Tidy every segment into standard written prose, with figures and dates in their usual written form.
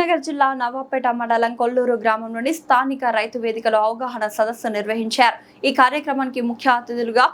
మహబూబ్నగర్ జిల్లా నవాపేట మండలం కొల్లూరు గ్రామంలోని స్థానిక రైతు వేదికలో అవగాహన సదస్సు నిర్వహించారు. ఈ కార్యక్రమానికి ముఖ్య అతిథులుగా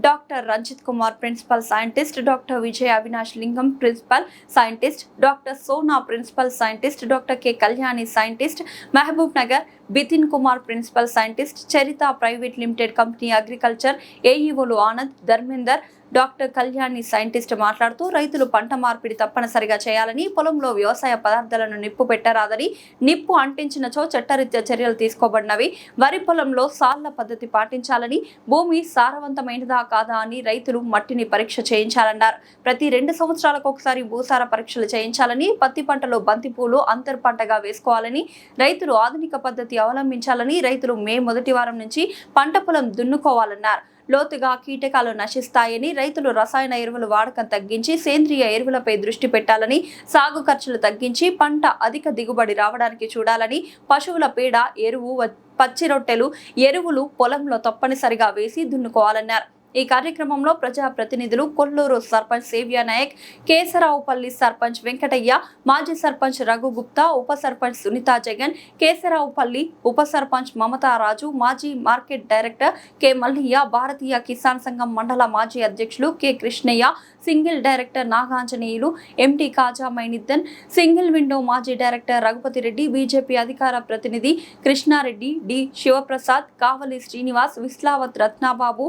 doctor Ranjit Kumar principal scientist, doctor Vijaya Avinash Lingam principal scientist, doctor Sona principal scientist, doctor K Kalyani scientist, Mahbubnagar Bithin Kumar principal scientist, Charitha private limited company agriculture ఏఈఓలు ఆనంద్, ధర్మేందర్, డాక్టర్ కళ్యాణి సైంటిస్ట్ మాట్లాడుతూ రైతులు పంట మార్పిడి తప్పనిసరిగా చేయాలని, పొలంలో వ్యవసాయ పదార్థాలను నిప్పు పెట్టరాదని, నిప్పు అంటించినచో చట్టరీత్యా చర్యలు తీసుకోబడినవి, వరి పొలంలో సాళ్ల పద్ధతి పాటించాలని, భూమి సారవంతమైనదా కాదా అని రైతులు మట్టిని పరీక్ష చేయించాలన్నారు. ప్రతి 2 సంవత్సరాలకు ఒకసారి భూసార పరీక్షలు చేయించాలని, పత్తి పంటలో బంతిపూలు అంతర్ పంటగా వేసుకోవాలని, రైతులు ఆధునిక పద్ధతి అవలంబించాలని, రైతులు మే మొదటి వారం నుంచి పంట పొలం దున్నుకోవాలన్నారు. లోతుగా కీటకాలు నశిస్తాయని, రైతులు రసాయన ఎరువుల వాడకం తగ్గించి సేంద్రియ ఎరువులపై దృష్టి పెట్టాలని, సాగు ఖర్చులు తగ్గించి పంట అధిక దిగుబడి రావడానికి చూడాలని, పశువుల పేడ, ఎరువు, పచ్చి రొట్టెలు, ఎరువులు పొలంలో తప్పనిసరిగా వేసి దున్నుకోవాలన్నారు. ఈ కార్యక్రమంలో ప్రజా ప్రతినిధులు కొల్లూరు సర్పంచ్ సేవ్య నాయక్, కేశరావుపల్లి సర్పంచ్ వెంకటయ్య, మాజీ సర్పంచ్ రఘు గుప్తా, ఉప సర్పంచ్ సునీతా జగన్, కేశరావుపల్లి ఉప సర్పంచ్ మమతారాజు, మాజీ market director K Mallaiah, Bharatiya Kisan Sangham మండల మాజీ అధ్యక్షులు K Krishnaiah, single director Nagaanjaneyulu, MD Khaja Mainuddin, single window మాజీ డైరెక్టర్ రఘుపతి రెడ్డి, బీజేపీ అధికార ప్రతినిధి కృష్ణారెడ్డి, డి శివప్రసాద్, కావలి శ్రీనివాస్, విస్లావత్ రత్నాబాబు,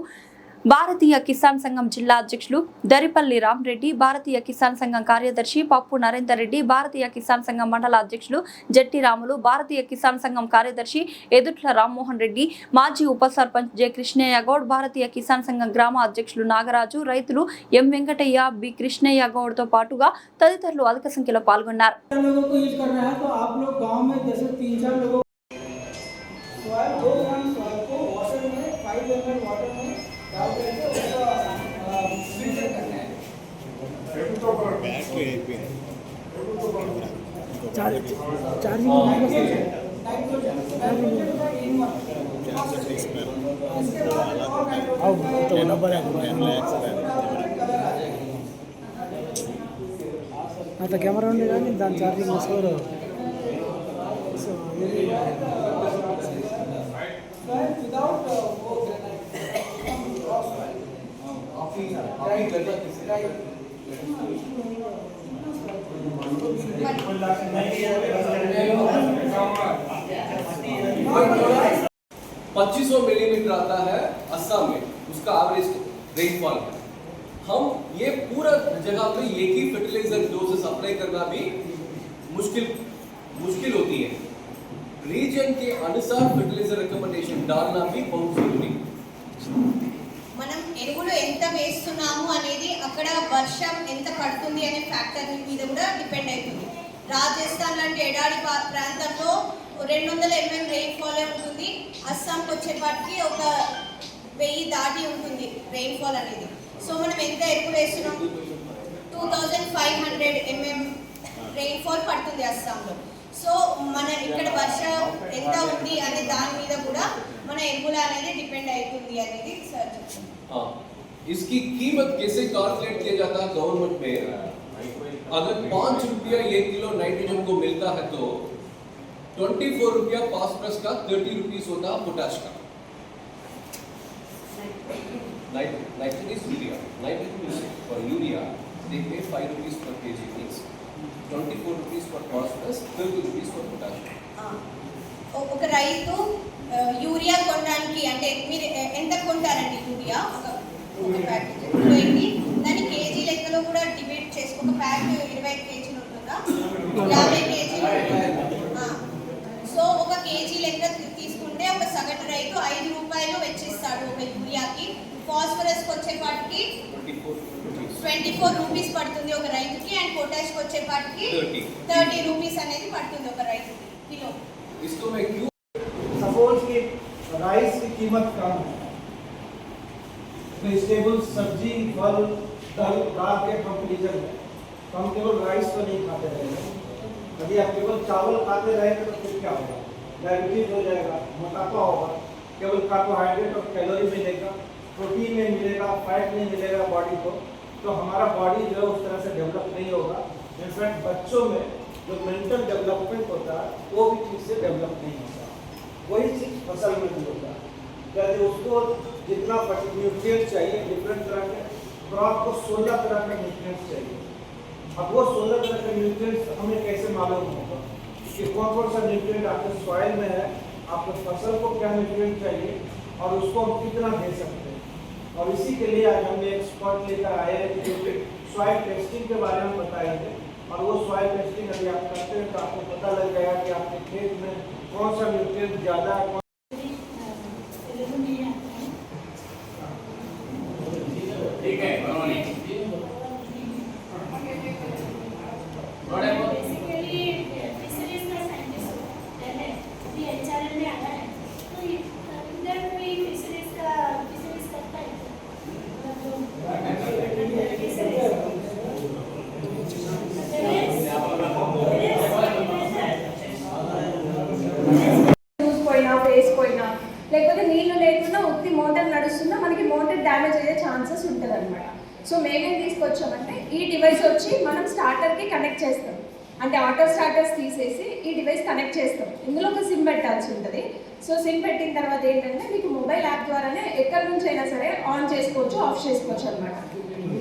భారతీయ కిసాన్ సంఘం జిల్లా అధ్యక్షులు దరిపల్లి రామరెడ్డి, భారతీయ కిసాన్ సంఘం కార్యదర్శి పప్పు నరేందర్ రెడ్డి, భారతీయ కిసాన్ సంఘం మండల అధ్యక్షులు జట్టి రాములు, భారతీయ కిసాన్ సంఘం కార్యదర్శి ఎదుట్ల రామ్మోహన్ రెడ్డి, మాజీ ఉప సర్పంచ్ జె కృష్ణయ్య గౌడ్, భారతీయ కిసాన్ సంఘం గ్రామ అధ్యక్షులు నాగరాజు, రైతులు ఎం వెంకటయ్య, బి కృష్ణయ్య గౌడ్ తో పాటుగా తదితరులు అధిక సంఖ్యలో పాల్గొన్నారు. అట్లా కెమెరా ఉంది కానీ దాని ఛార్జింగ్ తీసుకోరు. $2500 मिलीमीटर आता है असम में, उसका एवरेज रेनफॉल है। हम ये पूरा जगह पे एक ही फर्टिलाइजर डोजेस अप्लाई करना भी मुश्किल होती है। रीजन के अनुसार फर्टिलाइजर रिकमेंडेशन डालना भी बहुत जरूरी। మనం ఎరువులు ఎంత వేస్తున్నాము అనేది అక్కడ వర్షం ఎంత పడుతుంది అనే ఫ్యాక్టర్ మీద కూడా డిపెండ్ అవుతుంది. రాజస్థాన్ లాంటి ఎడారి ప్రాంతంలో 200 mm రెయిన్ఫాల్ ఉంటుంది. అస్సాంకి వచ్చేపాటికి ఒక 1000 దాటి ఉంటుంది రెయిన్ఫాల్ అనేది. సో మనం ఎంత ఎరువులు వేస్తున్నాం, 2500 mm రెయిన్ఫాల్ పడుతుంది అస్సాంలో. సో మన ఇక్కడ వర్షం ఎంత ఉంది అనే దాని మీద కూడా మన ఎరువుల అనేది డిపెండ్ అవుతుంది అనేది సార్ చెప్తాను. इसकी कीमत कैसे कैलकुलेट किया जाता है गवर्नमेंट में? अगर ₹5 1 किलो नाइट्रोजन को मिलता है तो ₹24 फास्फोरस का, ₹30 होता है पोटाश का। Nitrogen is urea, nitrogen for urea they pay ₹5 per kg means ₹24 for phosphorus, ₹30 for potash. ఒక రైతు యూరియా కొనడానికి అంటే మీరు ఎంత కొంటారండి యూరియా? ఒక ప్యాకెట్ 20, దాని కేజీ లెక్కలో కూడా డివైడ్ చేసి ఒక ప్యాక్ 25 కేజీలు ఉంటుందా, 50 కేజీలు? సో ఒక కేజీ లెక్క తీసుకుంటే ఒక సగటు రైతు ₹5 వెచ్చిస్తాడు ఒక యూరియాకి. ఫాస్ఫరస్కి వచ్చేపాటికి ₹24 పడుతుంది ఒక రైతుకి, అండ్ పొటాష్కి వచ్చేపాటికి ₹30 అనేది పడుతుంది ఒక రైతుకి కిలో. इसको मैं क्यों सपोज कि राइस की कीमत कम है, वेजिटेबल्स, सब्जी, फल, दाल के कंपैरिजन में तो हम केवल राइस तो नहीं खाते रहेंगे। यदि आप केवल चावल खाते रहेंगे तो फिर क्या होगा? डायबिटीज हो जाएगा, मोटापा होगा, केवल कार्बोहाइड्रेट और कैलोरी मिलेगा, प्रोटीन नहीं मिलेगा, फैट नहीं मिलेगा बॉडी को, तो हमारा बॉडी जो है उस तरह से डेवलप नहीं होगा। इनफैक्ट बच्चों में जो मेंटल डेवलपमेंट होता है वो भी ठीक से डेवलप नहीं होता। वही चीज़ फसल में भी होता है। यदि उसको जितना न्यूट्रिएंट चाहिए डिफरेंट तरह के क्रॉप को 16 तरह के न्यूट्रिएंट्स चाहिए। अब वो 16 तरह के न्यूट्रिएंट्स हमें कैसे मालूम होगा कि कौन कौन सा न्यूट्रिएंट आपके सॉइल में है, आपके फसल को क्या न्यूट्रिएंट चाहिए और उसको हम कितना दे सकते हैं। और इसी के लिए आज हमने एक्सपर्ट लेकर आए हैं जो कि सॉइल टेस्टिंग के बारे में बताएंगे। और वो सॉइल टेस्टिंग यदि आप करते हैं तो आपको पता लग जाएगा कि आपके खेत में कौन सा न्यूट्रिएंट ज़्यादा है। ठीक है बेसिकली फिशरीज का साइंटिस्ट होता है भी एचआरएल में आना है तो इधर कोई फिशरीज करता है పోయినా ఫేస్ పోయినా లేకపోతే నీళ్లు లేకుండా ఉత్తి మోటార్ నడుస్తున్నా మనకి మోటార్ డ్యామేజ్ అయ్యే ఛాన్సెస్ ఉంటుంది అనమాట. సో మేమేం తీసుకొచ్చామంటే ఈ డివైస్ వచ్చి మనం స్టార్టర్కి కనెక్ట్ చేస్తాం. అంటే ఆటో స్టార్టర్స్ తీసేసి ఈ డివైస్ కనెక్ట్ చేస్తాం. ఇందులో ఒక సిమ్ పెట్టాల్సి ఉంటుంది. సో సిమ్ పెట్టిన తర్వాత ఏంటంటే మీకు మొబైల్ యాప్ ద్వారానే ఎక్కడి నుంచి అయినా సరే ఆన్ చేసుకోవచ్చు, ఆఫ్ చేసుకోవచ్చు అనమాట.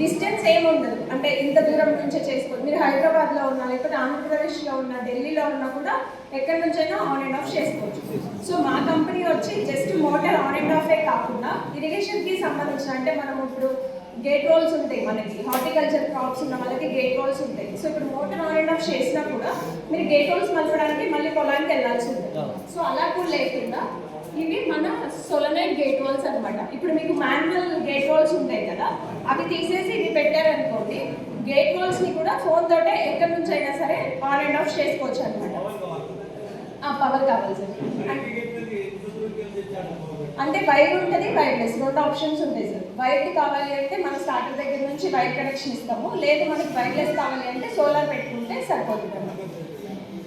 డిస్టెన్స్ ఏమి ఉండదు, అంటే ఇంత దూరం నుంచే చేసుకోవచ్చు. మీరు హైదరాబాద్లో ఉన్నా లేకపోతే ఆంధ్రప్రదేశ్లో ఉన్నా ఢిల్లీలో ఉన్నా కూడా ఎక్కడి నుంచైనా ఆన్ అండ్ ఆఫ్ చేసుకోవచ్చు. సో మా కంపెనీ వచ్చి జస్ట్ మోటార్ ఆన్ అండ్ ఆఫే కాకుండా ఇరిగేషన్కి సంబంధించిన అంటే మనం ఇప్పుడు గేట్ రోల్స్ ఉంటాయి, మనకి హార్టికల్చర్ క్రాప్స్ ఉన్న వాళ్ళకి గేట్ రోల్స్ ఉంటాయి. సో ఇప్పుడు మోటార్ ఆన్ అండ్ ఆఫ్ చేసినా కూడా మీరు గేట్ రోల్స్ మలపడానికి మళ్ళీ పొలానికి వెళ్ళాల్సి ఉంటుంది. సో అలా కూడా లేకుండా ఇవి మన సోలనైడ్ గేట్ రోల్స్ అనమాట. ఇప్పుడు మీకు మాన్యువల్ గేట్ రోల్స్ ఉంటాయి కదా, అవి తీసేసి ఇది పెట్టారనుకోండి, గేట్ రోల్స్ని కూడా ఫోన్ తోటే ఎక్కడి నుంచి అయినా సరే ఆన్ అండ్ ఆఫ్ చేసుకోవచ్చు అనమాట. పవర్ కావాలి సార్, అంటే వైర్ ఉంటుంది, వైర్లెస్, రెండు ఆప్షన్స్ ఉంటాయి సార్. వైర్కి కావాలి అంటే మన స్టార్టర్ దగ్గర నుంచి వైర్ కనెక్షన్ ఇస్తాము, లేదు మనకి వైర్లెస్ కావాలి అంటే సోలార్ పెట్టుకుంటే సరిపోతుంది అన్నమాట.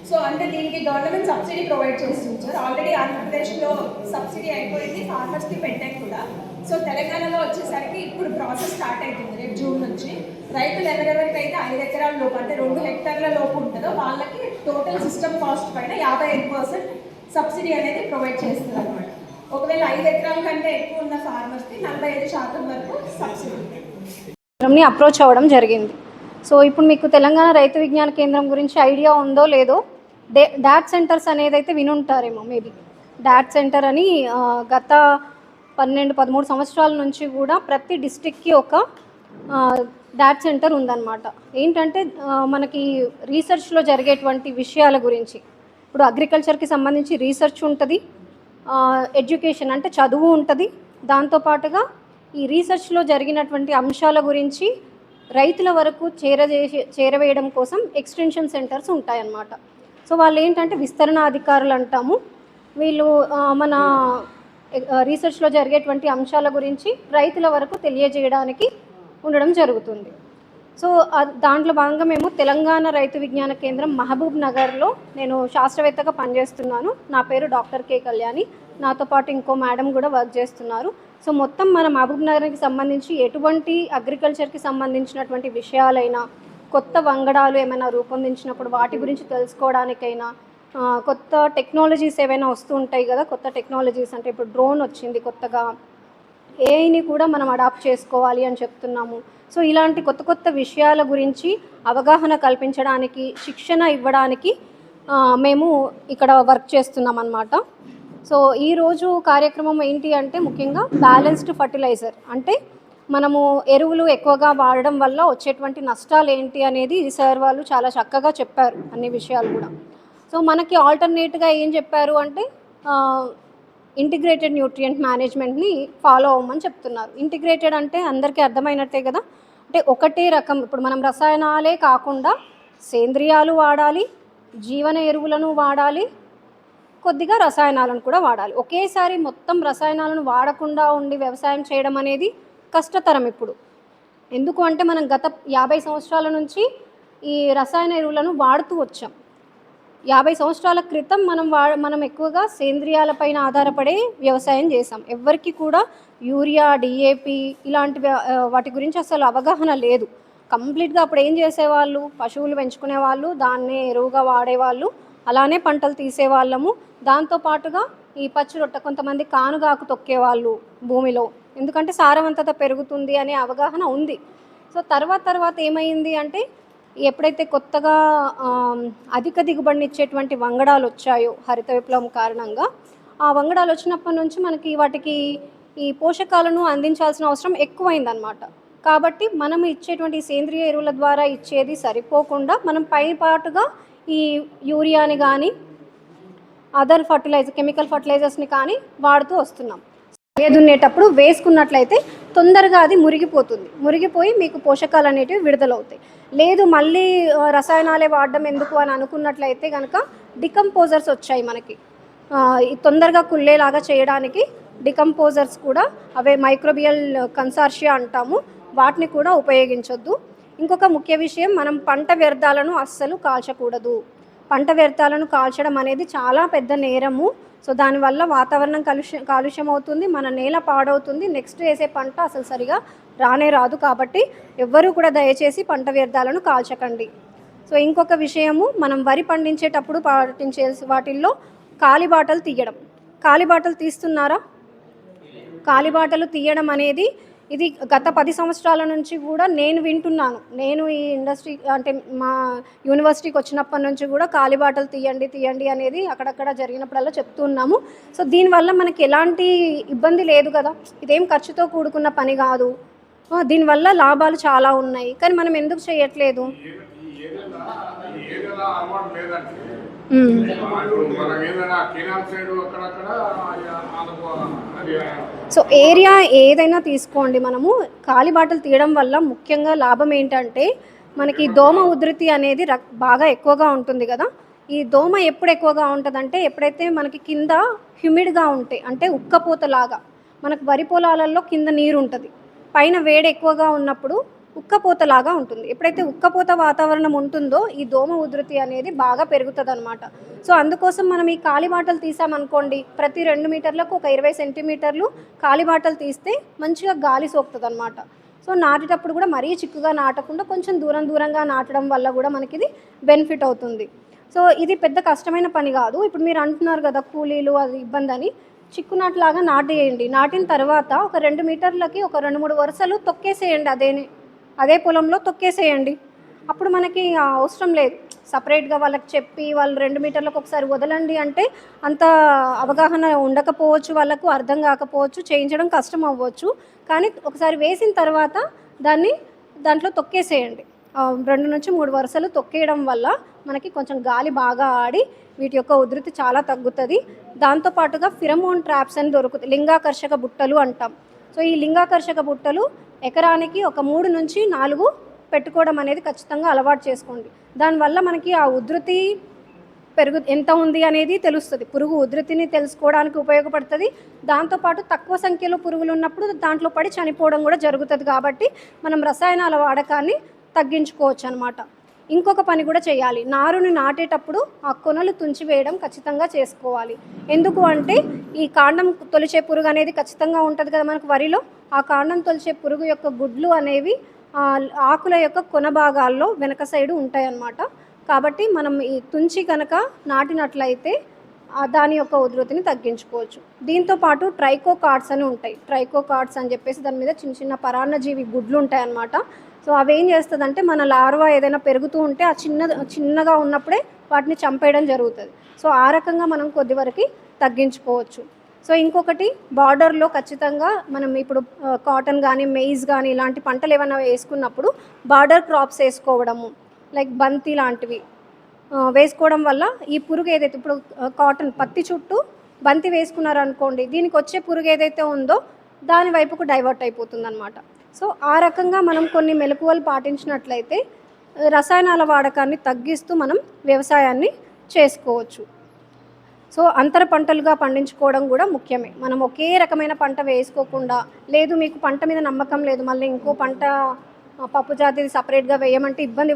సో అంటే దీనికి గవర్నమెంట్ సబ్సిడీ ప్రొవైడ్ చేస్తుంది సార్. ఆల్రెడీ ఆంధ్రప్రదేశ్లో సబ్సిడీ అయిపోయింది, ఫార్మర్స్కి పెట్టాం కూడా. సో తెలంగాణలో వచ్చేసరికి ఇప్పుడు ప్రాసెస్ స్టార్ట్ అవుతుంది రేపు జూన్ నుంచి. రైతులు ఎవరెవరికైతే 5 ఎకరాల లోపు అంటే 2 హెక్టార్ల లోపు ఉంటుందో వాళ్ళకి టోటల్ సిస్టమ్ కాస్ట్ పైన 55% సబ్సిడీ అనేది ప్రొవైడ్ చేస్తుంది అనమాట. ఒకవేళ 5 ఎకరాల కంటే ఎక్కువ ఉన్న ఫార్మర్స్కి 45% వరకు సబ్సిడీ అప్రోచ్ అవ్వడం జరిగింది. సో ఇప్పుడు మీకు తెలంగాణ రైతు విజ్ఞాన కేంద్రం గురించి ఐడియా ఉందో లేదో, డాట్ సెంటర్స్ అనేది అయితే వినుంటారేమో మేబీ. డాట్ సెంటర్ అని గత 12-13 సంవత్సరాల నుంచి కూడా ప్రతి డిస్ట్రిక్ట్కి ఒక డాట్ సెంటర్ ఉందన్నమాట. ఏంటంటే మనకి రీసెర్చ్లో జరిగేటువంటి విషయాల గురించి, ఇప్పుడు అగ్రికల్చర్కి సంబంధించి రీసెర్చ్ ఉంటుంది, ఎడ్యుకేషన్ అంటే చదువు ఉంటుంది, దాంతోపాటుగా ఈ రీసెర్చ్లో జరిగినటువంటి అంశాల గురించి రైతుల వరకు చేరవేయడం కోసం ఎక్స్టెన్షన్ సెంటర్స్ ఉంటాయన్నమాట. సో వాళ్ళు ఏంటంటే విస్తరణ అధికారులు అంటాము. వీళ్ళు మన రీసెర్చ్లో జరిగేటువంటి అంశాల గురించి రైతుల వరకు తెలియజేయడానికి ఉండడం జరుగుతుంది. సో దాంట్లో భాగంగా మేము తెలంగాణ రైతు విజ్ఞాన కేంద్రం మహబూబ్ నగర్లో నేను శాస్త్రవేత్తగా పనిచేస్తున్నాను. నా పేరు డాక్టర్ కే కళ్యాణి. నాతో పాటు ఇంకో మేడం కూడా వర్క్ చేస్తున్నారు. సో మొత్తం మన మహబూబ్ నగర్కి సంబంధించి ఎటువంటి అగ్రికల్చర్కి సంబంధించినటువంటి విషయాలైనా, కొత్త వంగడాలు ఏమైనా రూపొందించినప్పుడు వాటి గురించి తెలుసుకోవడానికైనా, కొత్త టెక్నాలజీస్ ఏవైనా వస్తూ ఉంటాయి కదా, కొత్త టెక్నాలజీస్ అంటే ఇప్పుడు డ్రోన్ వచ్చింది కొత్తగా, ఏఐని కూడా మనం అడాప్ట్ చేసుకోవాలి అని చెప్తున్నాము. సో ఇలాంటి కొత్త కొత్త విషయాల గురించి అవగాహన కల్పించడానికి, శిక్షణ ఇవ్వడానికి మేము ఇక్కడ వర్క్ చేస్తున్నాం అన్నమాట. సో ఈరోజు కార్యక్రమం ఏంటి అంటే ముఖ్యంగా బ్యాలెన్స్డ్ ఫర్టిలైజర్ అంటే మనము ఎరువులు ఎక్కువగా వాడడం వల్ల వచ్చేటువంటి నష్టాలు ఏంటి అనేది సార్ వాళ్ళు చాలా చక్కగా చెప్పారు అన్ని విషయాలు కూడా. సో మనకి ఆల్టర్నేట్గా ఏం చెప్పారు అంటే ఇంటిగ్రేటెడ్ న్యూట్రియంట్ మేనేజ్మెంట్ని ఫాలో అవ్వమని చెప్తున్నారు. ఇంటిగ్రేటెడ్ అంటే అందరికీ అర్థమైనట్టే కదా, అంటే ఒకటే రకం. ఇప్పుడు మనం రసాయనాలే కాకుండా సేంద్రియాలు వాడాలి, జీవన ఎరువులను వాడాలి, కొద్దిగా రసాయనాలను కూడా వాడాలి. ఒకేసారి మొత్తం రసాయనాలను వాడకుండా ఉండి వ్యవసాయం చేయడం అనేది కష్టతరం ఇప్పుడు. ఎందుకు అంటే మనం గత 50 సంవత్సరాల నుంచి ఈ రసాయన ఎరువులను వాడుతూ వచ్చాం. 50 సంవత్సరాల క్రితం మనం ఎక్కువగా సేంద్రియాలపైన ఆధారపడే వ్యవసాయం చేసాం. ఎవరికి కూడా యూరియా, డిఏపి ఇలాంటి వాటి గురించి అసలు అవగాహన లేదు. కంప్లీట్గా అప్పుడు ఏం చేసేవాళ్ళు, పశువులు పెంచుకునే వాళ్ళు, దాన్నే ఎరువుగా వాడేవాళ్ళు, అలానే పంటలు తీసేవాళ్ళము. దాంతోపాటుగా ఈ పచ్చి రొట్ట కొంతమంది కానుగాకు తొక్కేవాళ్ళు భూమిలో, ఎందుకంటే సారవంతత పెరుగుతుంది అనే అవగాహన ఉంది. సో తర్వాత ఏమైంది అంటే ఎప్పుడైతే కొత్తగా అధిక దిగుబడినిచ్చేటువంటి వంగడాలు వచ్చాయో హరిత విప్లవం కారణంగా, ఆ వంగడాలు వచ్చినప్పటి నుంచి మనకి వాటికి ఈ పోషకాలను అందించాల్సిన అవసరం ఎక్కువైందనమాట. కాబట్టి మనం ఇచ్చేటువంటి సేంద్రియ ఎరువుల ద్వారా ఇచ్చేది సరిపోకుండా మనం పైపాటుగా ఈ యూరియాని కానీ అదర్ కెమికల్ ఫర్టిలైజర్స్ని కానీ వాడుతూ వస్తున్నాం. దున్నేటప్పుడు వేసుకున్నట్లయితే తొందరగా అది మురిగిపోయి మీకు పోషకాలు అనేటివి విడుదలవుతాయి. లేదు మళ్ళీ రసాయనాలే వాడడం ఎందుకు అని అనుకున్నట్లయితే కనుక డికంపోజర్స్ వచ్చాయి మనకి. తొందరగా కుళ్ళేలాగా చేయడానికి డికంపోజర్స్ కూడా, అవే మైక్రోబియల్ కన్సార్షియా అంటాము, వాటిని కూడా ఉపయోగించొద్దు. ఇంకొక ముఖ్య విషయం, మనం పంట వ్యర్థాలను అస్సలు కాల్చకూడదు. పంట వ్యర్థాలను కాల్చడం అనేది చాలా పెద్ద నేరము. సో దానివల్ల వాతావరణం కాలుష్యం అవుతుంది, మన నేల పాడవుతుంది, నెక్స్ట్ వేసే పంట అసలు సరిగా రాదు. కాబట్టి ఎవ్వరూ కూడా దయచేసి పంట వ్యర్థాలను కాల్చకండి. సో ఇంకొక విషయము, మనం వరి పండించేటప్పుడు పాటించే వాటిల్లో కాలిబాటలు తీయడం. కాలిబాటలు తీస్తున్నారా? కాలిబాటలు తీయడం అనేది ఇది గత 10 సంవత్సరాల నుంచి కూడా నేను వింటున్నాను. నేను ఈ ఇండస్ట్రీ అంటే మా యూనివర్సిటీకి వచ్చినప్పటి నుంచి కూడా కాలిబాటలు తీయండి అనేది అక్కడక్కడ జరిగినప్పుడల్లా చెప్తున్నాము. సో దీనివల్ల మనకి ఎలాంటి ఇబ్బంది లేదు కదా, ఇదేం ఖర్చుతో కూడుకున్న పని కాదు, దీనివల్ల లాభాలు చాలా ఉన్నాయి. కానీ మనం ఎందుకు చేయట్లేదు? సో ఏరియా ఏదైనా తీసుకోండి, మనము కాలిబాటలు తీయడం వల్ల ముఖ్యంగా లాభం ఏంటంటే మనకి దోమ ఉధృతి అనేది బాగా ఎక్కువగా ఉంటుంది కదా. ఈ దోమ ఎప్పుడు ఎక్కువగా ఉంటుందంటే ఎప్పుడైతే మనకి కింద హ్యూమిడ్గా ఉంటే, అంటే ఉక్కపోతలాగా, మనకు వరి పొలాలలో కింద నీరు ఉంటుంది, పైన వేడి ఎక్కువగా ఉన్నప్పుడు ఉక్కపోతలాగా ఉంటుంది. ఎప్పుడైతే ఉక్కపోత వాతావరణం ఉంటుందో ఈ దోమ ఉధృతి అనేది బాగా పెరుగుతుంది అనమాట. సో అందుకోసం మనం ఈ కాలిబాటలు తీసామనుకోండి, ప్రతి 2 మీటర్లకు ఒక 20 సెంటీమీటర్లు కాలిబాటలు తీస్తే మంచిగా గాలి సోకుతుంది అనమాట. సో నాటేటప్పుడు కూడా మరీ చిక్కుగా నాటకుండా కొంచెం దూరంగా నాటడం వల్ల కూడా మనకి ఇది బెనిఫిట్ అవుతుంది. సో ఇది పెద్ద కష్టమైన పని కాదు. ఇప్పుడు మీరు అంటున్నారు కదా కూలీలు అది ఇబ్బంది అని, చిక్కునాట్లాగా నాటేయండి. నాటిన తర్వాత ఒక 2 మీటర్లకి ఒక 2-3 వరుసలు తొక్కేసేయండి, అదే పొలంలో తొక్కేసేయండి. అప్పుడు మనకి అవసరం లేదు సపరేట్గా వాళ్ళకి చెప్పి వాళ్ళు 2 మీటర్లకు ఒకసారి వదలండి అంటే అంత అవగాహన ఉండకపోవచ్చు, వాళ్ళకు అర్థం కాకపోవచ్చు, చేయించడం కష్టం అవ్వచ్చు. కానీ ఒకసారి వేసిన తర్వాత దాంట్లో తొక్కేసేయండి. 2 నుంచి 3 వరుసలు తొక్కేయడం వల్ల మనకి కొంచెం గాలి బాగా ఆడి వీటి యొక్క ఉధృతి చాలా తగ్గుతుంది. దాంతోపాటుగా ఫిరమోన్ ట్రాప్స్ అని దొరుకుతాయి, లింగాకర్షక బుట్టలు అంటాం. సో ఈ లింగాకర్షక బుట్టలు ఎకరానికి ఒక 3 నుంచి 4 పెట్టుకోవడం అనేది ఖచ్చితంగా అలవాటు చేసుకోండి. దానివల్ల మనకి ఆ ఉధృతి ఎంత ఉంది అనేది తెలుస్తుంది, పురుగు ఉధృతిని తెలుసుకోవడానికి ఉపయోగపడుతుంది. దాంతోపాటు తక్కువ సంఖ్యలో పురుగులు ఉన్నప్పుడు దాంట్లో పడి చనిపోవడం కూడా జరుగుతుంది. కాబట్టి మనం రసాయనాల వాడకాన్ని తగ్గించుకోవచ్చు అనమాట. ఇంకొక పని కూడా చేయాలి, నారుని నాటేటప్పుడు ఆ కొనలు తుంచివేయడం ఖచ్చితంగా చేసుకోవాలి. ఎందుకు అంటే ఈ కాండం తొలిచే పురుగు అనేది ఖచ్చితంగా ఉంటుంది కదా మనకు వరిలో. ఆ కాండం తొలిచే పురుగు యొక్క గుడ్లు అనేవి ఆకుల యొక్క కొన భాగాల్లో వెనక సైడు ఉంటాయన్నమాట. కాబట్టి మనం ఈ తుంచి కనుక నాటినట్లయితే దాని యొక్క ఉధృతిని తగ్గించుకోవచ్చు. దీంతోపాటు ట్రైకోకార్డ్స్ అని ఉంటాయి. ట్రైకోకార్డ్స్ అని చెప్పేసి దాని మీద చిన్న పరాన్నజీవి గుడ్లు ఉంటాయన్నమాట. సో అవి ఏం చేస్తుందంటే మన లార్వా ఏదైనా పెరుగుతూ ఉంటే ఆ చిన్నగా ఉన్నప్పుడే వాటిని చంపేయడం జరుగుతుంది. సో ఆ రకంగా మనం కొద్ది వరకు తగ్గించుకోవచ్చు. సో ఇంకొకటి, బార్డర్లో ఖచ్చితంగా మనం ఇప్పుడు కాటన్ కానీ మెయిజ్ కానీ ఇలాంటి పంటలు ఏమైనా వేసుకున్నప్పుడు బార్డర్ క్రాప్స్ వేసుకోవడము, లైక్ బంతి లాంటివి వేసుకోవడం వల్ల ఈ పురుగు ఏదైతే ఇప్పుడు కాటన్ పత్తి చుట్టూ బంతి వేసుకున్నారనుకోండి, దీనికి వచ్చే పురుగు ఏదైతే ఉందో దాని వైపుకు డైవర్ట్ అయిపోతుంది అనమాట. సో ఆ రకంగా మనం కొన్ని మెలకువలు పాటించినట్లయితే రసాయనాల వాడకాన్ని తగ్గిస్తూ మనం వ్యవసాయాన్ని చేసుకోవచ్చు. సో అంతర పంటలుగా పండించుకోవడం కూడా ముఖ్యమే. మనం ఒకే రకమైన పంట వేసుకోకుండా, లేదు మీకు పంట మీద నమ్మకం లేదు, మళ్ళీ ఇంకో పంట పప్పు జాతిది సపరేట్గా వేయమంటే ఇబ్బంది